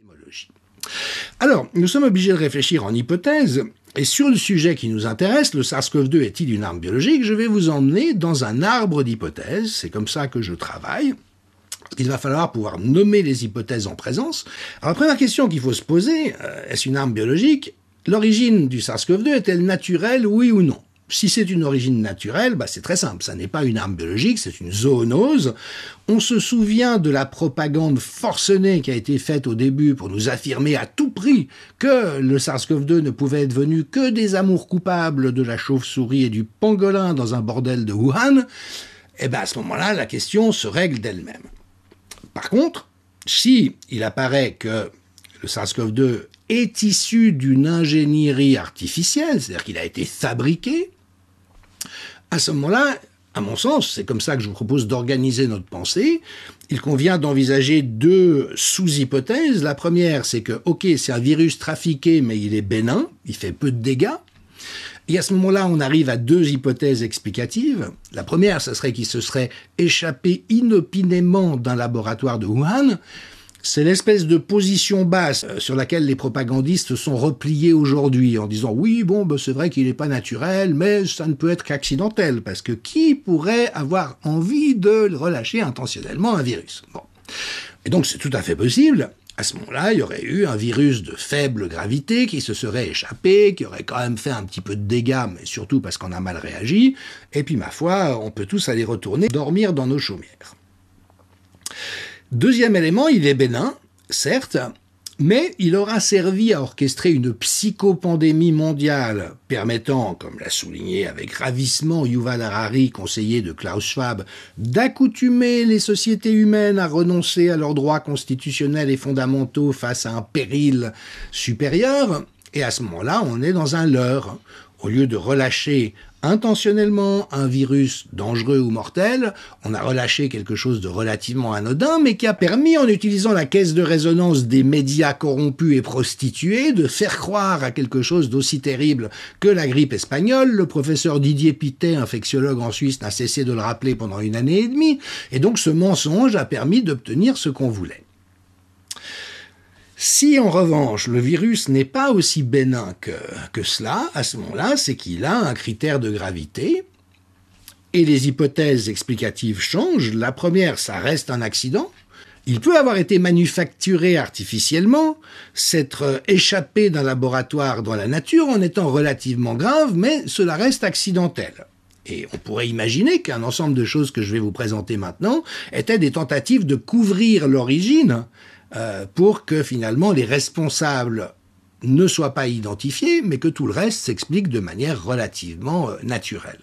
épistémologie. Alors, nous sommes obligés de réfléchir en hypothèse, et sur le sujet qui nous intéresse, le SARS-CoV-2 est-il une arme biologique? Je vais vous emmener dans un arbre d'hypothèses, c'est comme ça que je travaille. Il va falloir pouvoir nommer les hypothèses en présence. Alors la première question qu'il faut se poser, est-ce une arme biologique? L'origine du SARS-CoV-2 est-elle naturelle, oui ou non? Si c'est une origine naturelle, c'est très simple, ça n'est pas une arme biologique, c'est une zoonose. On se souvient de la propagande forcenée qui a été faite au début pour nous affirmer à tout prix que le SARS-CoV-2 ne pouvait être venu que des amours coupables de la chauve-souris et du pangolin dans un bordel de Wuhan. À ce moment-là, la question se règle d'elle-même. Par contre, si il apparaît que le SARS-CoV-2 est issu d'une ingénierie artificielle, c'est-à-dire qu'il a été fabriqué, à ce moment-là, à mon sens, c'est comme ça que je vous propose d'organiser notre pensée, il convient d'envisager deux sous-hypothèses. La première, c'est que, c'est un virus trafiqué, mais il est bénin, il fait peu de dégâts. Et à ce moment-là, on arrive à deux hypothèses explicatives. La première, ce serait qu'il se serait échappé inopinément d'un laboratoire de Wuhan. C'est l'espèce de position basse sur laquelle les propagandistes sont repliés aujourd'hui en disant « Oui, c'est vrai qu'il n'est pas naturel, mais ça ne peut être qu'accidentel, parce que qui pourrait avoir envie de relâcher intentionnellement un virus ?» Et donc c'est tout à fait possible. À ce moment-là, il y aurait eu un virus de faible gravité qui se serait échappé, qui aurait quand même fait un petit peu de dégâts, mais surtout parce qu'on a mal réagi. Et puis, ma foi, on peut tous aller retourner dormir dans nos chaumières. Deuxième élément, il est bénin, certes, mais il aura servi à orchestrer une psychopandémie mondiale permettant, comme l'a souligné avec ravissement Yuval Harari, conseiller de Klaus Schwab, d'accoutumer les sociétés humaines à renoncer à leurs droits constitutionnels et fondamentaux face à un péril supérieur. Et à ce moment-là, on est dans un leurre. Au lieu de relâcher intentionnellement un virus dangereux ou mortel, on a relâché quelque chose de relativement anodin, mais qui a permis, en utilisant la caisse de résonance des médias corrompus et prostitués, de faire croire à quelque chose d'aussi terrible que la grippe espagnole. Le professeur Didier Pittet, infectiologue en Suisse, n'a cessé de le rappeler pendant 1 année et demie, et donc ce mensonge a permis d'obtenir ce qu'on voulait. Si, en revanche, le virus n'est pas aussi bénin que cela, à ce moment-là, c'est qu'il a un critère de gravité, et les hypothèses explicatives changent. La première, ça reste un accident. Il peut avoir été manufacturé artificiellement, s'être échappé d'un laboratoire dans la nature en étant relativement grave, mais cela reste accidentel. Et on pourrait imaginer qu'un ensemble de choses que je vais vous présenter maintenant étaient des tentatives de couvrir l'origine pour que finalement les responsables ne soient pas identifiés, mais que tout le reste s'explique de manière relativement naturelle.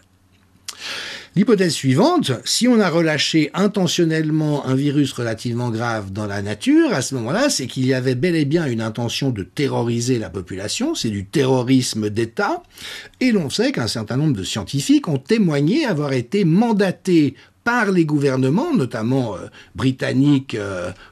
L'hypothèse suivante, si on a relâché intentionnellement un virus relativement grave dans la nature, à ce moment-là, c'est qu'il y avait bel et bien une intention de terroriser la population, c'est du terrorisme d'État, et l'on sait qu'un certain nombre de scientifiques ont témoigné avoir été mandatés par les gouvernements, notamment britanniques,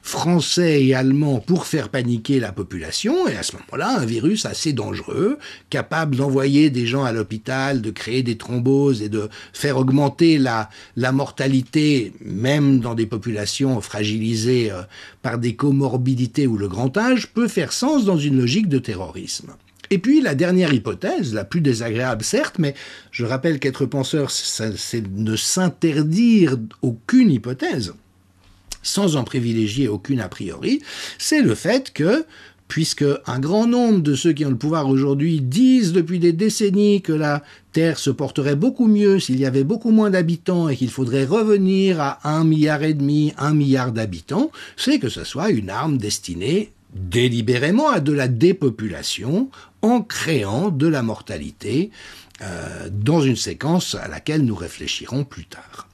français et allemands, pour faire paniquer la population. Et à ce moment-là, un virus assez dangereux, capable d'envoyer des gens à l'hôpital, de créer des thromboses et de faire augmenter la mortalité, même dans des populations fragilisées par des comorbidités ou le grand âge, peut faire sens dans une logique de terrorisme. Et puis, la dernière hypothèse, la plus désagréable certes, mais je rappelle qu'être penseur, c'est ne s'interdire aucune hypothèse, sans en privilégier aucune a priori, c'est le fait que, puisque un grand nombre de ceux qui ont le pouvoir aujourd'hui disent depuis des décennies que la Terre se porterait beaucoup mieux s'il y avait beaucoup moins d'habitants et qu'il faudrait revenir à 1,5 milliard, 1 milliard d'habitants, c'est que ce soit une arme destinée délibérément à de la dépopulation en créant de la mortalité dans une séquence à laquelle nous réfléchirons plus tard.